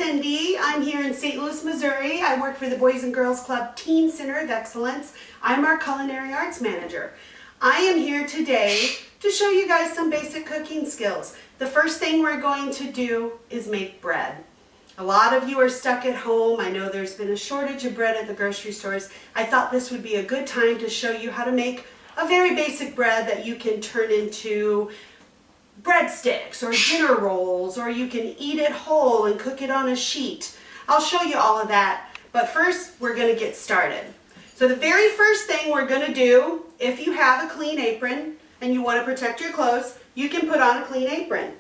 Cindy. I'm here in St. Louis, Missouri. I work for the Boys and Girls Club Teen Center of Excellence. I'm our culinary arts manager. I am here today to show you guys some basic cooking skills. The first thing we're going to do is make bread. A lot of you are stuck at home. I know there's been a shortage of bread at the grocery stores. I thought this would be a good time to show you how to make a very basic bread that you can turn into breadsticks or dinner rolls, or you can eat it whole and cook it on a sheet. I'll show you all of that, but first we're going to get started. So the very first thing we're going to do, if you have a clean apron and you want to protect your clothes, you can put on a clean apron.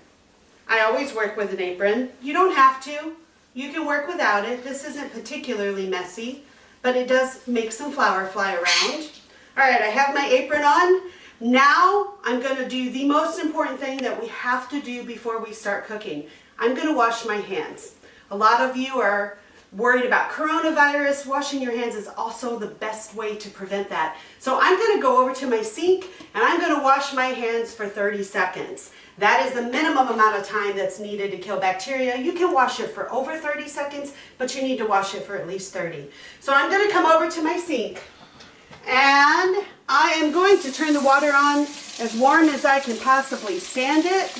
I always work with an apron. You don't have to. You can work without it. This isn't particularly messy, but it does make some flour fly around. All right, I have my apron on. Now I'm going to do the most important thing that we have to do before we start cooking. I'm going to wash my hands. A lot of you are worried about coronavirus. Washing your hands is also the best way to prevent that. So I'm going to go over to my sink and I'm going to wash my hands for 30 seconds. That is the minimum amount of time that's needed to kill bacteria. You can wash it for over 30 seconds, but you need to wash it for at least 30. So I'm going to come over to my sink and I am going to turn the water on as warm as I can possibly stand it.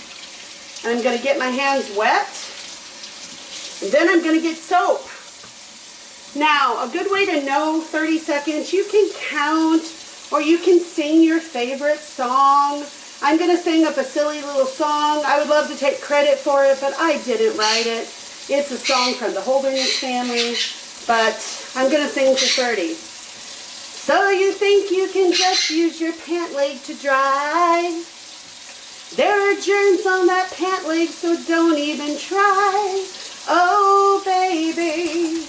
And I'm going to get my hands wet. And then I'm going to get soap. Now, a good way to know 30 seconds, you can count or you can sing your favorite song. I'm going to sing up a silly little song. I would love to take credit for it, but I didn't write it. It's a song from the Holderness family, but I'm going to sing for 30. So you think you can just use your pant leg to dry? There are germs on that pant leg, so don't even try. Oh, baby,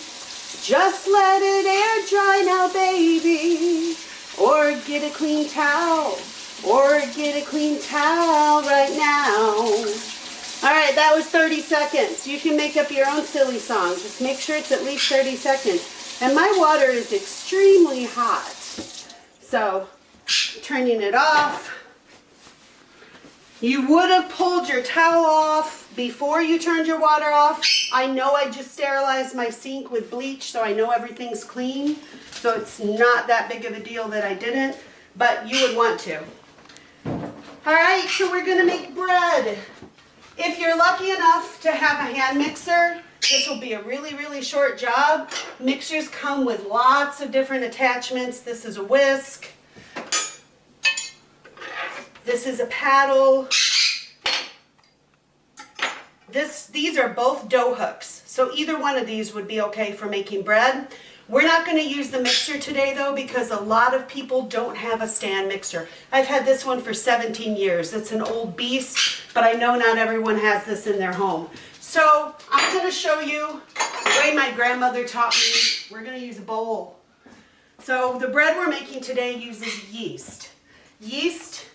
just let it air dry now, baby. Or get a clean towel, or get a clean towel right now. All right, that was 30 seconds. You can make up your own silly song. Just make sure it's at least 30 seconds. And my water is extremely hot. So, turning it off. You would have pulled your towel off before you turned your water off. I know I just sterilized my sink with bleach, so I know everything's clean. So it's not that big of a deal that I didn't, but you would want to. All right, so we're gonna make bread. If you're lucky enough to have a hand mixer, this will be a really, really short job. Mixers come with lots of different attachments. This is a whisk. This is a paddle. These are both dough hooks. So either one of these would be okay for making bread. We're not going to use the mixer today though, because a lot of people don't have a stand mixer. I've had this one for 17 years. It's an old beast, but I know not everyone has this in their home. So I'm going to show you the way my grandmother taught me. We're going to use a bowl. So the bread we're making today uses yeast. Yeast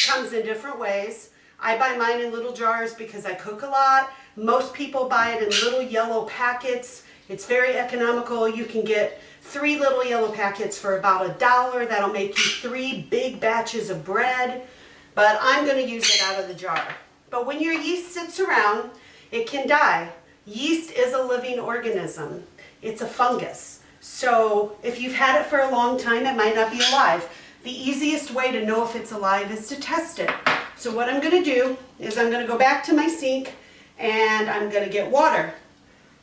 comes in different ways. I buy mine in little jars because I cook a lot. Most people buy it in little yellow packets. It's very economical. You can get 3 little yellow packets for about $1. That'll make you 3 big batches of bread. But I'm going to use it out of the jar. But when your yeast sits around, it can die. Yeast is a living organism. It's a fungus. So if you've had it for a long time, it might not be alive. The easiest way to know if it's alive is to test it. So what I'm going to do is I'm going to go back to my sink and I'm going to get water.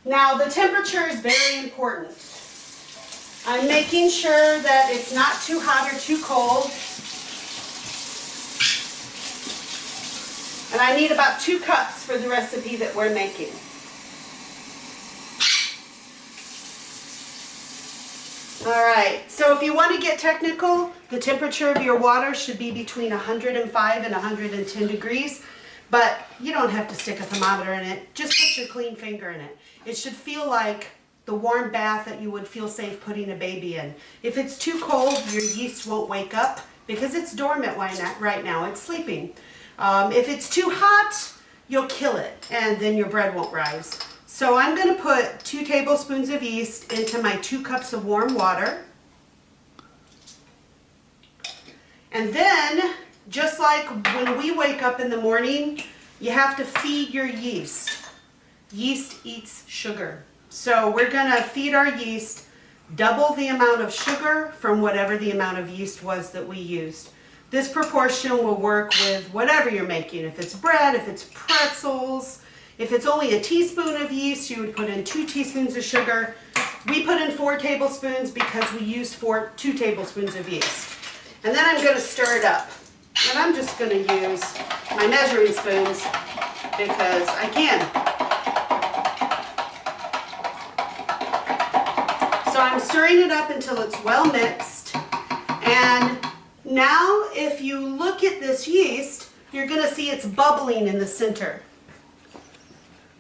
Now the temperature is very important. I'm making sure that it's not too hot or too cold. And I need about 2 cups for the recipe that we're making. All right, so if you want to get technical, the temperature of your water should be between 105 and 110 degrees, but you don't have to stick a thermometer in it. Just put your clean finger in it. It should feel like the warm bath that you would feel safe putting a baby in. If it's too cold, your yeast won't wake up because it's dormant right now. It's sleeping. If it's too hot, you'll kill it and then your bread won't rise. So I'm going to put 2 tablespoons of yeast into my 2 cups of warm water. And then, just like when we wake up in the morning, you have to feed your yeast. yeast eats sugar. So we're gonna feed our yeast double the amount of sugar from whatever the amount of yeast was that we used. This proportion will work with whatever you're making. If it's bread, if it's pretzels, if it's only a teaspoon of yeast, you would put in 2 teaspoons of sugar. We put in 4 tablespoons because we used 2 tablespoons of yeast. And then I'm gonna stir it up. And I'm just gonna use my measuring spoons because I can. So I'm stirring it up until it's well mixed. And now if you look at this yeast, you're gonna see it's bubbling in the center.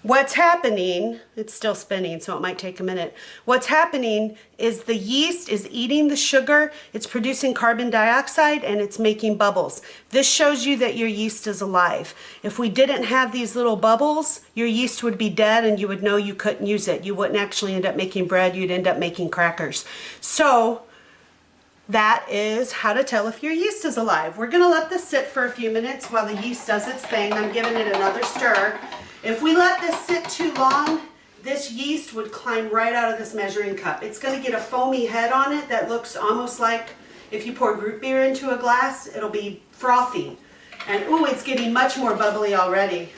What's happening, it's still spinning, so it might take a minute. What's happening is the yeast is eating the sugar, it's producing carbon dioxide, and it's making bubbles. This shows you that your yeast is alive. If we didn't have these little bubbles, your yeast would be dead and you would know you couldn't use it. You wouldn't actually end up making bread, you'd end up making crackers. So that is how to tell if your yeast is alive. We're gonna let this sit for a few minutes while the yeast does its thing. I'm giving it another stir. If we let this sit too long, this yeast would climb right out of this measuring cup. It's going to get a foamy head on it that looks almost like if you pour root beer into a glass, it'll be frothy. And ooh, it's getting much more bubbly already.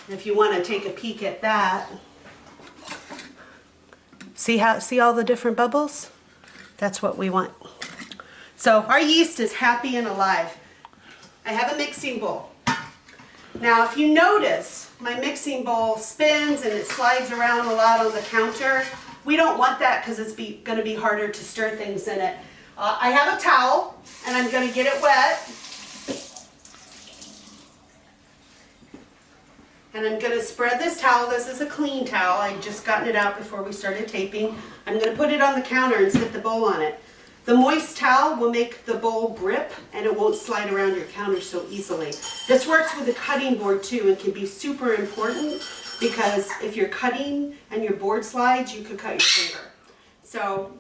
If you want to take a peek at that. See all the different bubbles? That's what we want. So our yeast is happy and alive. I have a mixing bowl. Now if you notice, my mixing bowl spins and it slides around a lot on the counter. We don't want that because it's going to be harder to stir things in it. I have a towel and I'm going to get it wet. And I'm going to spread this towel. This is a clean towel. I just gotten it out before we started taping. I'm going to put it on the counter and set the bowl on it. The moist towel will make the bowl grip and it won't slide around your counter so easily. This works with a cutting board too and can be super important because if you're cutting and your board slides, you could cut your finger. So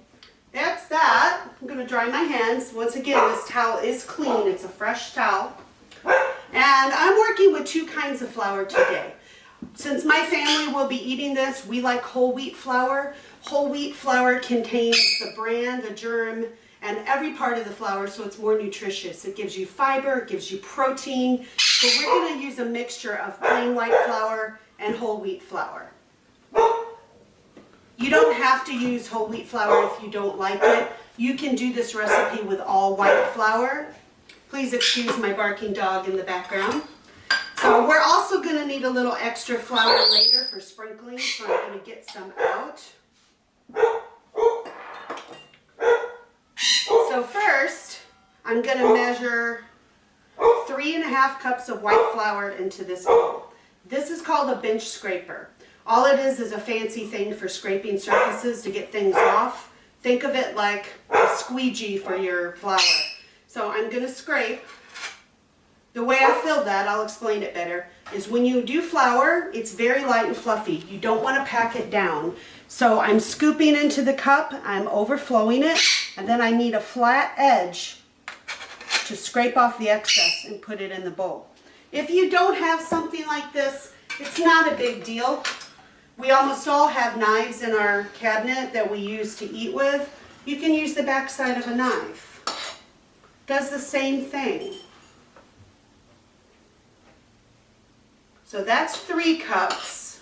that's that. I'm going to dry my hands. Once again, this towel is clean. It's a fresh towel. And I'm working with 2 kinds of flour today. Since my family will be eating this, we like whole wheat flour. Whole wheat flour contains the bran, the germ, and every part of the flour, so it's more nutritious. It gives you fiber, it gives you protein. So we're going to use a mixture of plain white flour and whole wheat flour. You don't have to use whole wheat flour if you don't like it. You can do this recipe with all white flour. Please excuse my barking dog in the background. So we're also going to need a little extra flour later for sprinkling, so I'm going to get some out. So first, I'm going to measure 3½ cups of white flour into this bowl. This is called a bench scraper. All it is a fancy thing for scraping surfaces to get things off. Think of it like a squeegee for your flour. So I'm going to scrape. The way I filled that, I'll explain it better, is when you do flour, it's very light and fluffy. You don't want to pack it down. So I'm scooping into the cup, I'm overflowing it, and then I need a flat edge to scrape off the excess and put it in the bowl. If you don't have something like this, it's not a big deal. We almost all have knives in our cabinet that we use to eat with. You can use the back side of a knife. Does the same thing. So that's 3 cups.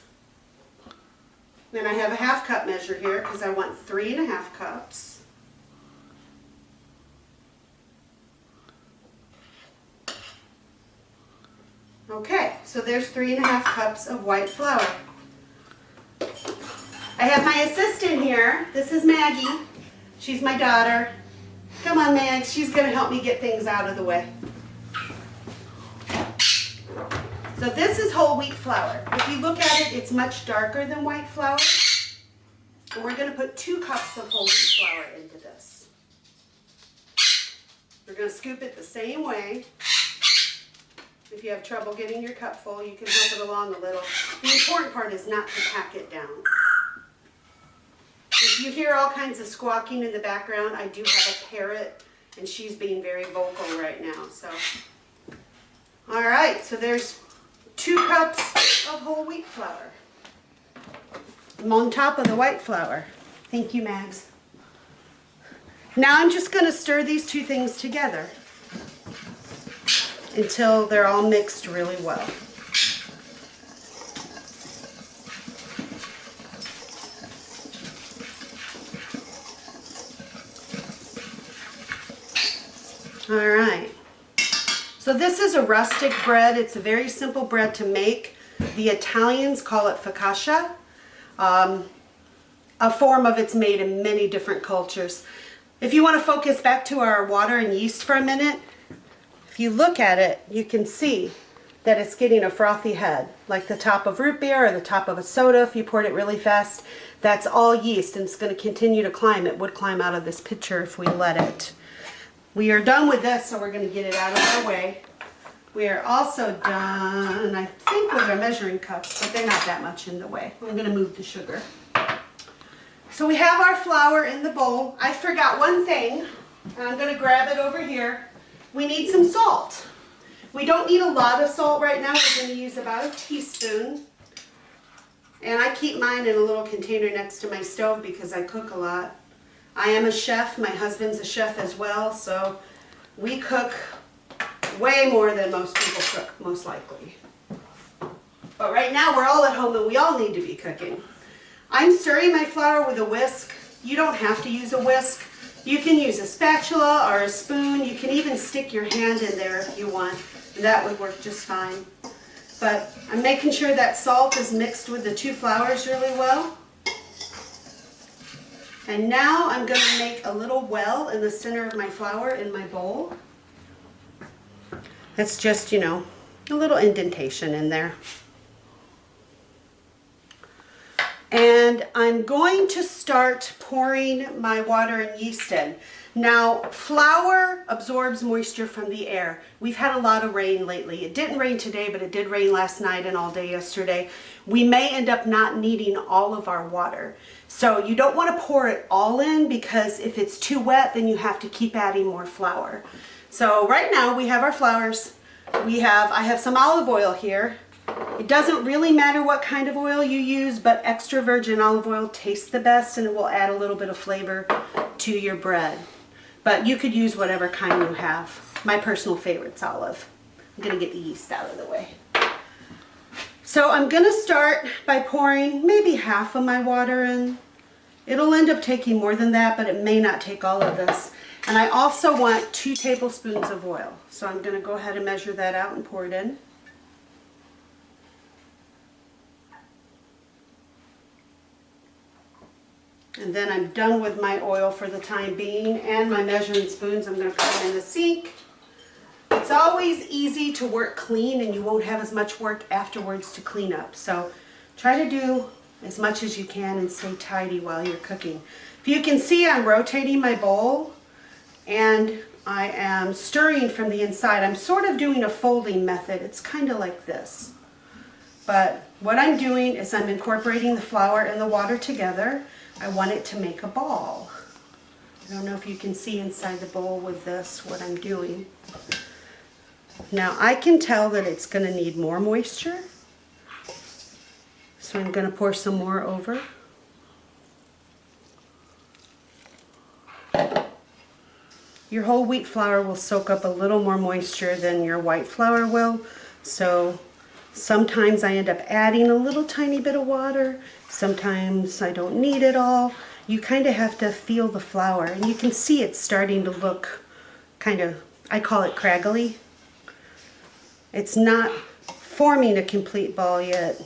Then I have a ½ cup measure here because I want 3½ cups. Okay, so there's 3½ cups of white flour. I have my assistant here. This is Maggie. She's my daughter. Come on, Mag. She's going to help me get things out of the way. So this is whole wheat flour. If you look at it, it's much darker than white flour. And we're going to put 2 cups of whole wheat flour into this. We're going to scoop it the same way. If you have trouble getting your cup full, you can help it along a little. The important part is not to pack it down. If you hear all kinds of squawking in the background, I do have a parrot, and she's being very vocal right now. So, all right, so there's 2 cups of whole wheat flour. on top of the white flour. Thank you, Mags. Now I'm just going to stir these two things together until they're all mixed really well. All right. So this is a rustic bread. It's a very simple bread to make. The Italians call it focaccia. A form of it's made in many different cultures. If you want to focus back to our water and yeast for a minute, if you look at it, you can see that it's getting a frothy head, like the top of root beer or the top of a soda if you poured it really fast. That's all yeast, and it's going to continue to climb. It would climb out of this pitcher if we let it. We are done with this, so we're going to get it out of our way. We are also done, I think, with our measuring cups, but they're not that much in the way. I'm going to move the sugar. So we have our flour in the bowl. I forgot one thing, and I'm going to grab it over here. We need some salt. We don't need a lot of salt right now. We're going to use about a teaspoon. And I keep mine in a little container next to my stove because I cook a lot. I am a chef. My husband's a chef as well, so we cook way more than most people cook, most likely. But right now we're all at home and we all need to be cooking. I'm stirring my flour with a whisk. You don't have to use a whisk. You can use a spatula or a spoon. You can even stick your hand in there if you want. That would work just fine. But I'm making sure that salt is mixed with the two flours really well. And now I'm going to make a little well in the center of my flour in my bowl. It's just, you know, a little indentation in there. And I'm going to start pouring my water and yeast in. Now, flour absorbs moisture from the air. We've had a lot of rain lately. It didn't rain today, but it did rain last night and all day yesterday. We may end up not needing all of our water. So you don't want to pour it all in, because if it's too wet, then you have to keep adding more flour. So right now we have our flours. I have some olive oil here. It doesn't really matter what kind of oil you use, but extra virgin olive oil tastes the best, and it will add a little bit of flavor to your bread. But you could use whatever kind you have. My personal favorite's olive. I'm going to get the yeast out of the way. So I'm going to start by pouring maybe half of my water in. It'll end up taking more than that, but it may not take all of this. And I also want 2 tablespoons of oil. So I'm going to go ahead and measure that out and pour it in. And then I'm done with my oil for the time being, and my measuring spoons. I'm going to put them in the sink. It's always easy to work clean, and you won't have as much work afterwards to clean up. So try to do as much as you can and stay tidy while you're cooking. If you can see, I'm rotating my bowl, and I am stirring from the inside. I'm sort of doing a folding method. It's kind of like this. But what I'm doing is I'm incorporating the flour and the water together. I want it to make a ball. I don't know if you can see inside the bowl with this what I'm doing. Now I can tell that it's going to need more moisture, so I'm going to pour some more over. Your whole wheat flour will soak up a little more moisture than your white flour will, so sometimes I end up adding a little tiny bit of water. Sometimes I don't need it all. You kind of have to feel the flour, and you can see it's starting to look kind of, I call it craggly. It's not forming a complete ball yet.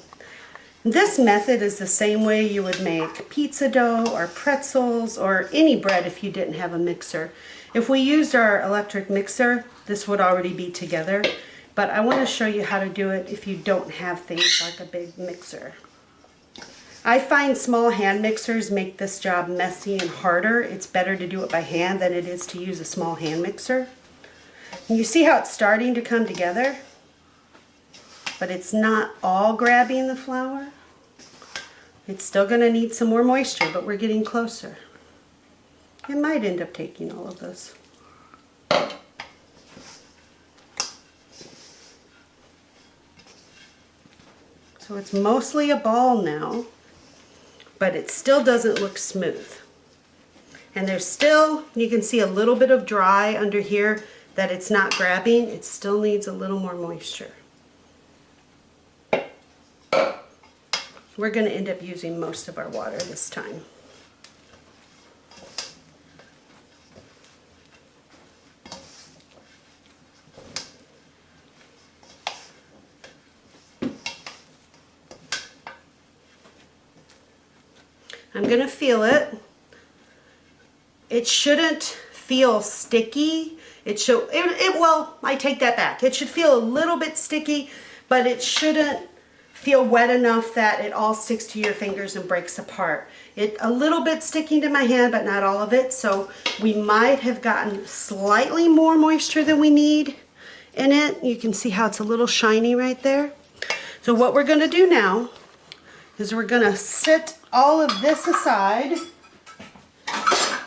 This method is the same way you would make pizza dough or pretzels or any bread if you didn't have a mixer. If we used our electric mixer, this would already be together. But I want to show you how to do it if you don't have things like a big mixer. I find small hand mixers make this job messy and harder. It's better to do it by hand than it is to use a small hand mixer. And you see how it's starting to come together? But it's not all grabbing the flour. It's still going to need some more moisture, but we're getting closer. It might end up taking all of this. So it's mostly a ball now, but it still doesn't look smooth. And there's still, you can see a little bit of dry under here that it's not grabbing. It still needs a little more moisture. We're going to end up using most of our water this time. I'm going to feel it. It shouldn't feel sticky. Well, I take that back. It should feel a little bit sticky, but it shouldn't feel wet enough that it all sticks to your fingers and breaks apart. A little bit sticking to my hand, but not all of it. So we might have gotten slightly more moisture than we need in it. You can see how it's a little shiny right there. So what we're going to do now is we're going to set all of this aside.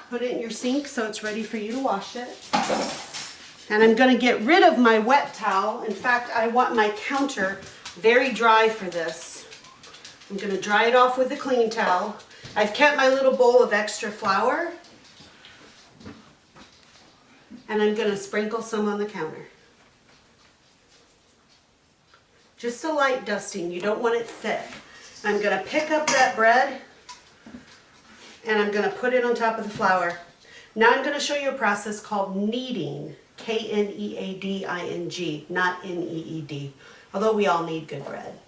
Put it in your sink so it's ready for you to wash it. And I'm going to get rid of my wet towel. In fact, I want my counter very dry for this. I'm going to dry it off with a clean towel. I've kept my little bowl of extra flour. And I'm going to sprinkle some on the counter. Just a light dusting. You don't want it thick. I'm going to pick up that bread and I'm going to put it on top of the flour. Now I'm going to show you a process called kneading, K-N-E-A-D-I-N-G, not N-E-E-D, although we all need good bread.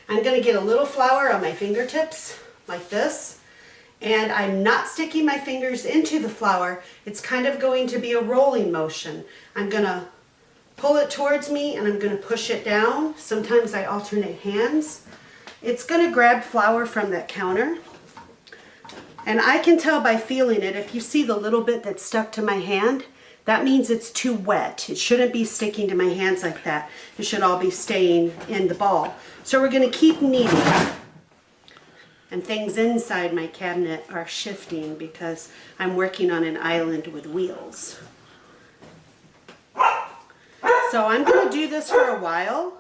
I'm going to get a little flour on my fingertips, like this, and I'm not sticking my fingers into the flour. It's kind of going to be a rolling motion. I'm going to pull it towards me and I'm going to push it down. Sometimes I alternate hands. It's going to grab flour from that counter. And I can tell by feeling it, if you see the little bit that's stuck to my hand, that means it's too wet. It shouldn't be sticking to my hands like that. It should all be staying in the ball. So we're going to keep kneading. And things inside my cabinet are shifting because I'm working on an island with wheels. So I'm going to do this for a while.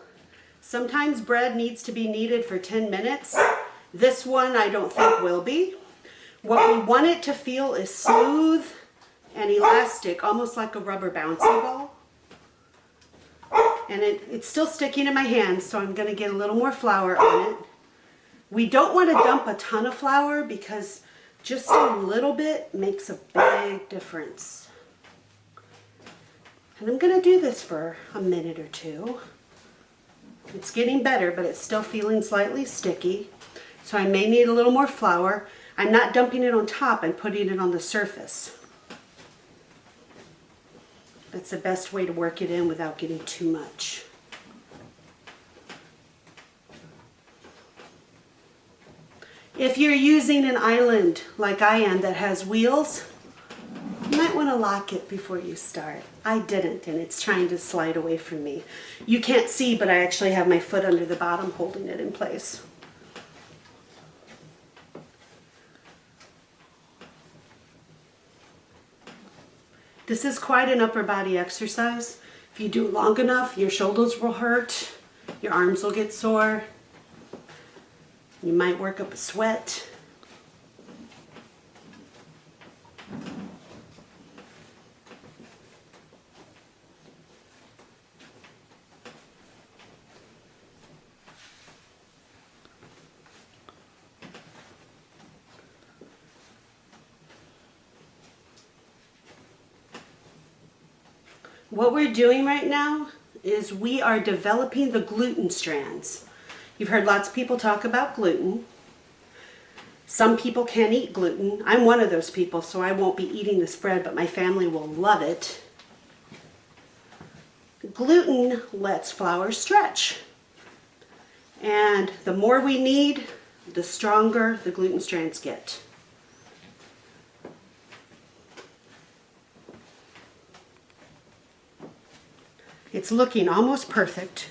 Sometimes bread needs to be kneaded for 10 minutes. This one I don't think will be. What we want it to feel is smooth and elastic, almost like a rubber bouncy ball. And it's still sticking in my hands, so I'm going to get a little more flour on it. We don't want to dump a ton of flour because just a little bit makes a big difference. And I'm going to do this for a minute or two. It's getting better, but it's still feeling slightly sticky. So I may need a little more flour. I'm not dumping it on top and putting it on the surface. That's the best way to work it in without getting too much. If you're using an island like I am that has wheels, you might want to lock it before you start. I didn't, and it's trying to slide away from me. You can't see, but I actually have my foot under the bottom holding it in place. This is quite an upper body exercise. If you do it long enough, your shoulders will hurt, your arms will get sore, you might work up a sweat. What we're doing right now is we are developing the gluten strands. You've heard lots of people talk about gluten. Some people can't eat gluten. I'm one of those people, so I won't be eating this bread, but my family will love it. Gluten lets flour stretch. And the more we knead, the stronger the gluten strands get. It's looking almost perfect.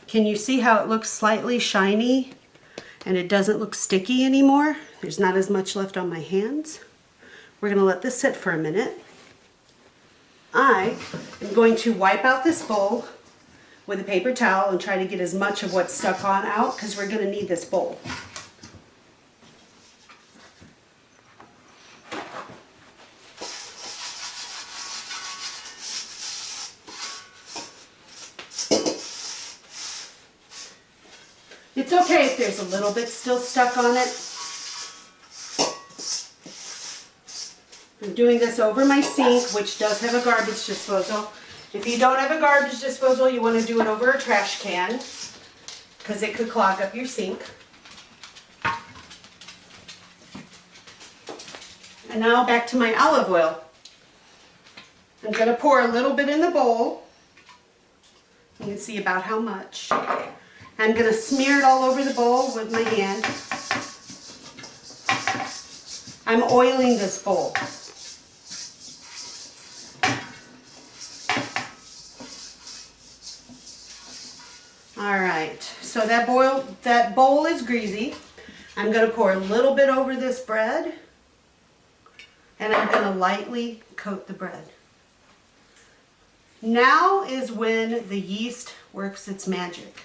Can you see how it looks slightly shiny and it doesn't look sticky anymore? There's not as much left on my hands. We're going to let this sit for a minute. I am going to wipe out this bowl with a paper towel and try to get as much of what's stuck on out because we're going to need this bowl. It's okay if there's a little bit still stuck on it. I'm doing this over my sink, which does have a garbage disposal. If you don't have a garbage disposal, you want to do it over a trash can because it could clog up your sink. And now back to my olive oil. I'm going to pour a little bit in the bowl. You can see about how much. I'm going to smear it all over the bowl with my hand. I'm oiling this bowl. All right, so that bowl is greasy. I'm going to pour a little bit over this bread, and I'm going to lightly coat the bread. Now is when the yeast works its magic.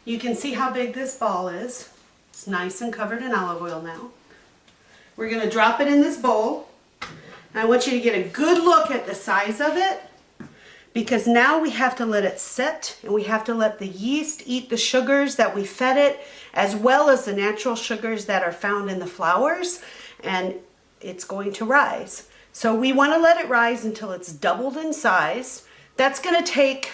You can see how big this ball is. It's nice and covered in olive oil now. We're going to drop it in this bowl. And I want you to get a good look at the size of it, because now we have to let it sit and we have to let the yeast eat the sugars that we fed it, as well as the natural sugars that are found in the flours, and it's going to rise. So we want to let it rise until it's doubled in size. That's going to take,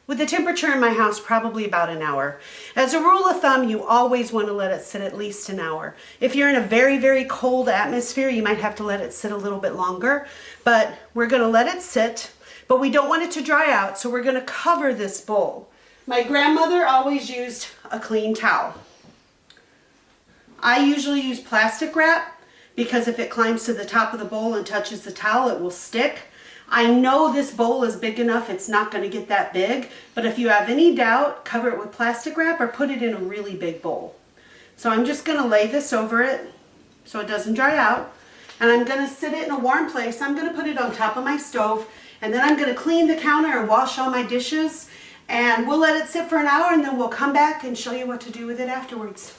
with the temperature in my house, probably about an hour. As a rule of thumb, you always want to let it sit at least an hour. If you're in a very, very cold atmosphere, you might have to let it sit a little bit longer, but we're going to let it sit. But we don't want it to dry out, so we're going to cover this bowl. My grandmother always used a clean towel. I usually use plastic wrap because if it climbs to the top of the bowl and touches the towel, it will stick. I know this bowl is big enough, it's not going to get that big, but if you have any doubt, cover it with plastic wrap or put it in a really big bowl. So I'm just going to lay this over it so it doesn't dry out, and I'm going to sit it in a warm place. I'm going to put it on top of my stove. And then I'm going to clean the counter and wash all my dishes, and we'll let it sit for an hour, and then we'll come back and show you what to do with it afterwards.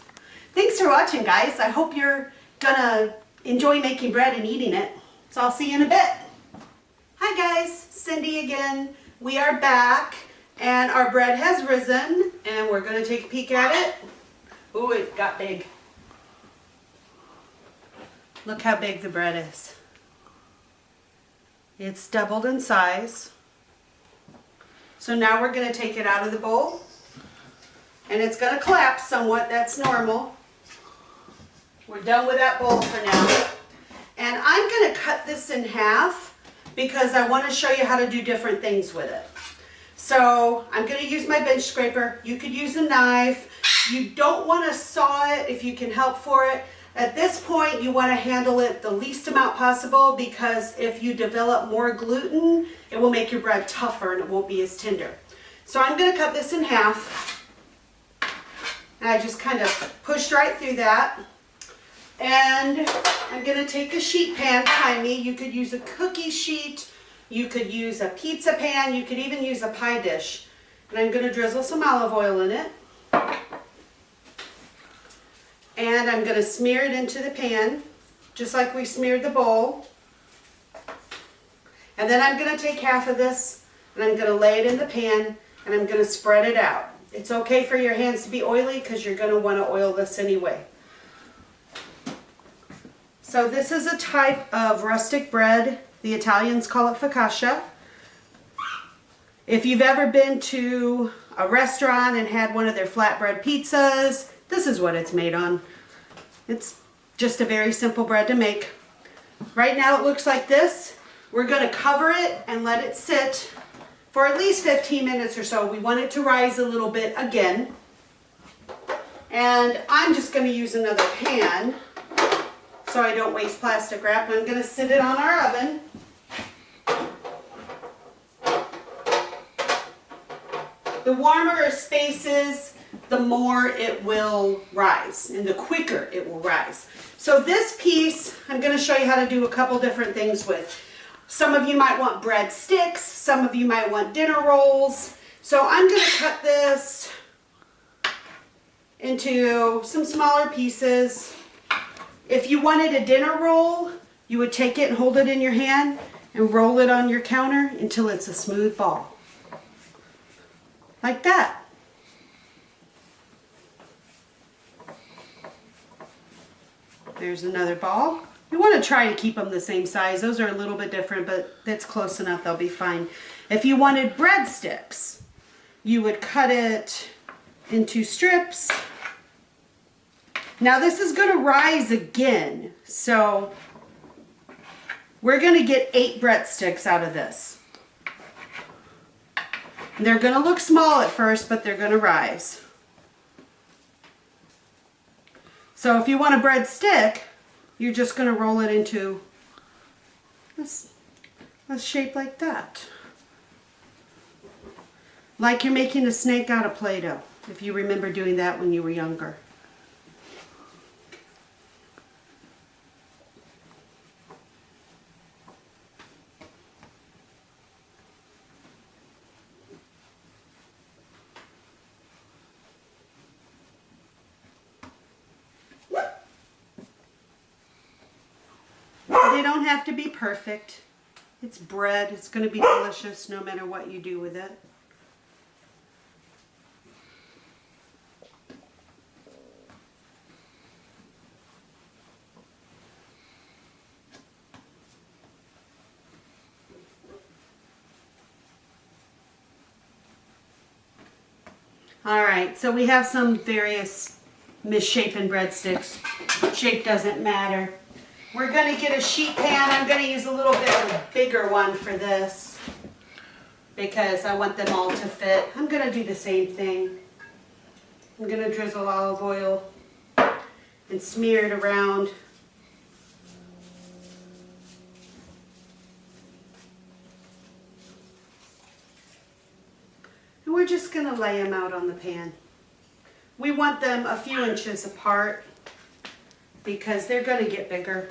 Thanks for watching, guys. I hope you're going to enjoy making bread and eating it. So I'll see you in a bit. Hi guys, Cindy again. We are back, and our bread has risen, and we're going to take a peek at it. Ooh, it got big. Look how big the bread is. It's doubled in size. So now we're going to take it out of the bowl, and it's going to collapse somewhat. That's normal. We're done with that bowl for now. And I'm going to cut this in half because I want to show you how to do different things with it. So I'm going to use my bench scraper. You could use a knife. You don't want to saw it if you can help for it. At this point, you want to handle it the least amount possible, because if you develop more gluten, it will make your bread tougher and it won't be as tender. So I'm going to cut this in half. And I just kind of pushed right through that. And I'm going to take a sheet pan behind me. You could use a cookie sheet. You could use a pizza pan. You could even use a pie dish. And I'm going to drizzle some olive oil in it. And I'm going to smear it into the pan, just like we smeared the bowl. And then I'm going to take half of this, and I'm going to lay it in the pan, and I'm going to spread it out. It's okay for your hands to be oily because you're going to want to oil this anyway. So this is a type of rustic bread. The Italians call it focaccia. If you've ever been to a restaurant and had one of their flatbread pizzas, this is what it's made on. It's just a very simple bread to make. Right now it looks like this. We're going to cover it and let it sit for at least 15 minutes or so. We want it to rise a little bit again. And I'm just going to use another pan so I don't waste plastic wrap. I'm going to sit it on our oven. The warmer spaces, the more it will rise, and the quicker it will rise. So this piece, I'm going to show you how to do a couple different things with. Some of you might want bread sticks. Some of you might want dinner rolls. So I'm going to cut this into some smaller pieces. If you wanted a dinner roll, you would take it and hold it in your hand and roll it on your counter until it's a smooth ball. Like that. There's another ball. You want to try to keep them the same size. Those are a little bit different, but that's close enough. They'll be fine. If you wanted breadsticks, you would cut it into strips. Now this is going to rise again, so we're going to get 8 breadsticks out of this. They're going to look small at first, but they're going to rise. So if you want a breadstick, you're just going to roll it into a shape like that. Like you're making a snake out of Play-Doh, if you remember doing that when you were younger. They don't have to be perfect. It's bread. It's going to be delicious no matter what you do with it. Alright, so we have some various misshapen breadsticks. Shape doesn't matter. We're going to get a sheet pan. I'm going to use a little bit of a bigger one for this because I want them all to fit. I'm going to do the same thing. I'm going to drizzle olive oil and smear it around. And we're just going to lay them out on the pan. We want them a few inches apart because they're going to get bigger.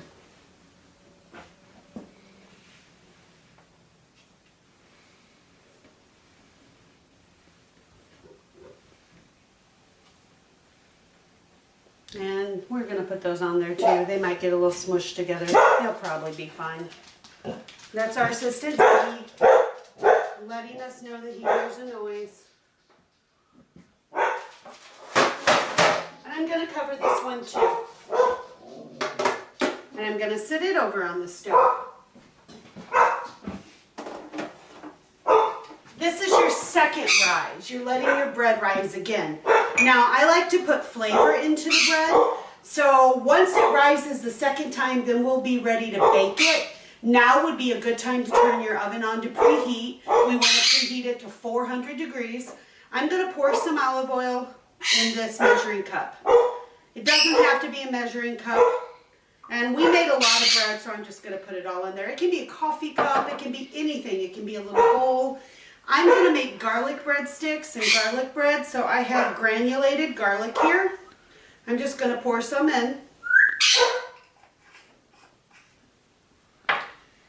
And we're going to put those on there too. They might get a little smushed together. They'll probably be fine. That's our assistant, Peggy, letting us know that he hears a noise. And I'm going to cover this one too. And I'm going to sit it over on the stove. This is your second rise. You're letting your bread rise again. Now, I like to put flavor into the bread. So once it rises the second time, then we'll be ready to bake it. Now would be a good time to turn your oven on to preheat. We want to preheat it to 400 degrees. I'm going to pour some olive oil in this measuring cup. It doesn't have to be a measuring cup. And we made a lot of bread, so I'm just going to put it all in there. It can be a coffee cup. It can be anything. It can be a little bowl. I'm going to make garlic breadsticks and garlic bread, so I have granulated garlic here. I'm just going to pour some in.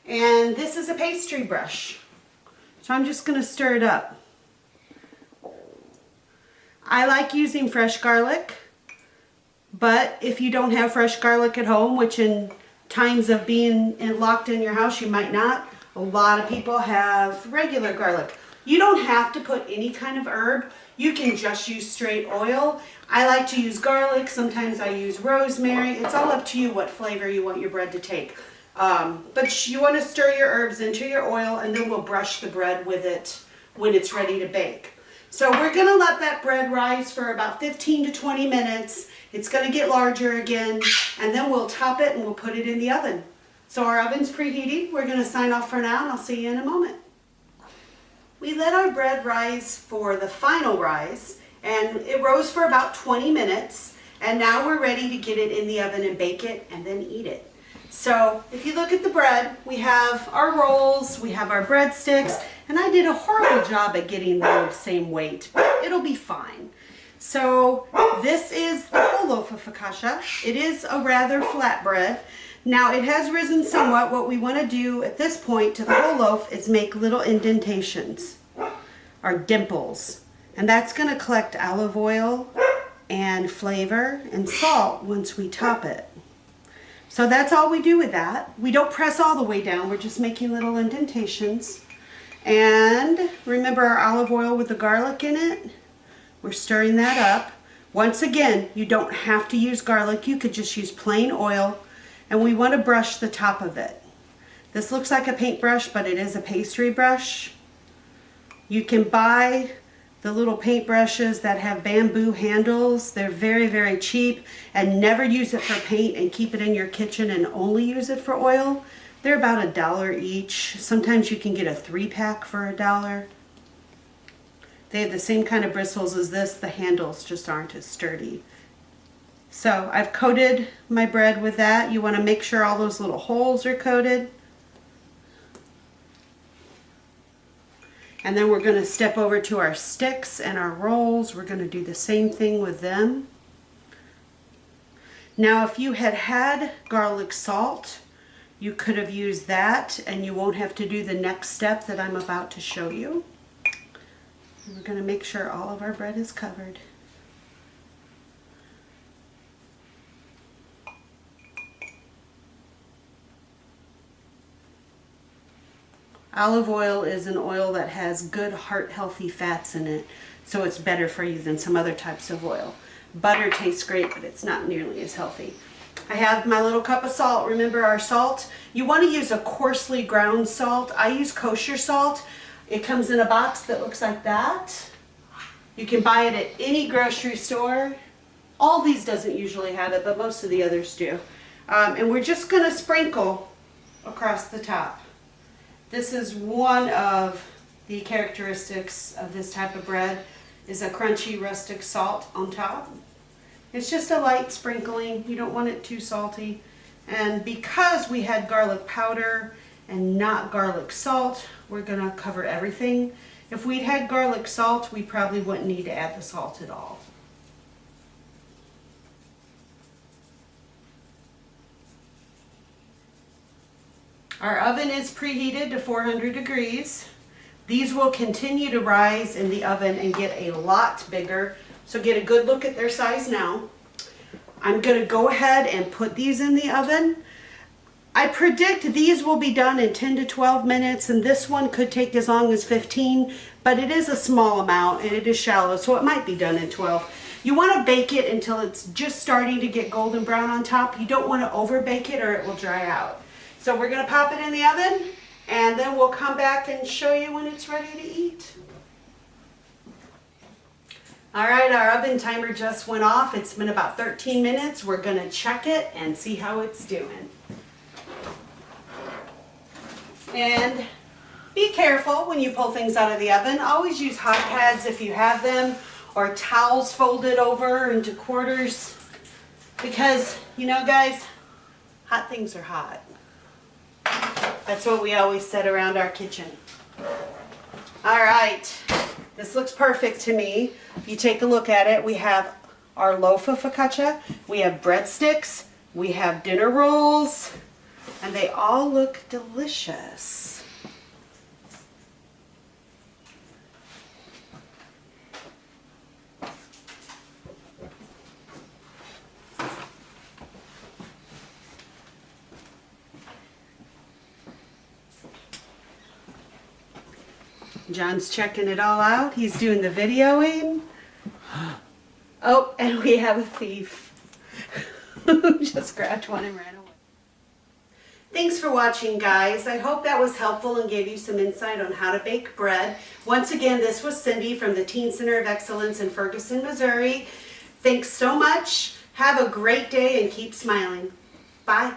And this is a pastry brush. So I'm just going to stir it up. I like using fresh garlic, but if you don't have fresh garlic at home, which in times of being locked in your house you might not, a lot of people have regular garlic. You don't have to put any kind of herb. You can just use straight oil. I like to use garlic. Sometimes I use rosemary. It's all up to you what flavor you want your bread to take. But you want to stir your herbs into your oil, and then we'll brush the bread with it when it's ready to bake. So we're going to let that bread rise for about 15 to 20 minutes. It's going to get larger again, and then we'll top it and we'll put it in the oven. So our oven's preheating. We're going to sign off for now, and I'll see you in a moment. We let our bread rise for the final rise, and it rose for about 20 minutes, and now we're ready to get it in the oven and bake it and then eat it. So if you look at the bread, we have our rolls, we have our breadsticks, and I did a horrible job at getting the same weight, but it'll be fine. So this is the whole loaf of focaccia. It is a rather flat bread. Now it has risen somewhat. What we want to do at this point to the whole loaf is make little indentations or dimples. And that's going to collect olive oil and flavor and salt once we top it. So that's all we do with that. We don't press all the way down. We're just making little indentations. And remember our olive oil with the garlic in it? We're stirring that up. Once again, you don't have to use garlic. You could just use plain oil. And we want to brush the top of it. This looks like a paintbrush, but it is a pastry brush. You can buy the little paintbrushes that have bamboo handles. They're very, very cheap, and never use it for paint and keep it in your kitchen and only use it for oil. They're about $1 each. Sometimes you can get a 3-pack for $1. They have the same kind of bristles as this. The handles just aren't as sturdy. So I've coated my bread with that. You want to make sure all those little holes are coated. And then we're going to step over to our sticks and our rolls. We're going to do the same thing with them. Now if you had garlic salt, you could have used that and you won't have to do the next step that I'm about to show you. And we're going to make sure all of our bread is covered. Olive oil is an oil that has good heart-healthy fats in it, so it's better for you than some other types of oil. Butter tastes great, but it's not nearly as healthy. I have my little cup of salt. Remember our salt? You want to use a coarsely ground salt. I use kosher salt. It comes in a box that looks like that. You can buy it at any grocery store. All these doesn't usually have it, but most of the others do. And we're just going to sprinkle across the top. This is one of the characteristics of this type of bread, is a crunchy rustic salt on top. It's just a light sprinkling. You don't want it too salty. And because we had garlic powder and not garlic salt, we're going to cover everything. If we'd had garlic salt, we probably wouldn't need to add the salt at all. Our oven is preheated to 400 degrees. These will continue to rise in the oven and get a lot bigger. So get a good look at their size now. I'm going to go ahead and put these in the oven. I predict these will be done in 10 to 12 minutes, and this one could take as long as 15, but it is a small amount and it is shallow, so it might be done in 12. You want to bake it until it's just starting to get golden brown on top. You don't want to over bake it or it will dry out. So we're going to pop it in the oven, and then we'll come back and show you when it's ready to eat. All right, our oven timer just went off. It's been about 13 minutes. We're going to check it and see how it's doing. And be careful when you pull things out of the oven. Always use hot pads if you have them, or towels folded over into quarters, because, you know, guys, hot things are hot. That's what we always said around our kitchen. All right, this looks perfect to me. If you take a look at it, we have our loaf of focaccia, we have breadsticks, we have dinner rolls, and they all look delicious. John's checking it all out. He's doing the videoing. Oh, and we have a thief who just grabbed one and ran away. Thanks for watching, guys. I hope that was helpful and gave you some insight on how to bake bread. Once again, this was Cindy from the Teen Center of Excellence in Ferguson, Missouri. Thanks so much. Have a great day and keep smiling. Bye.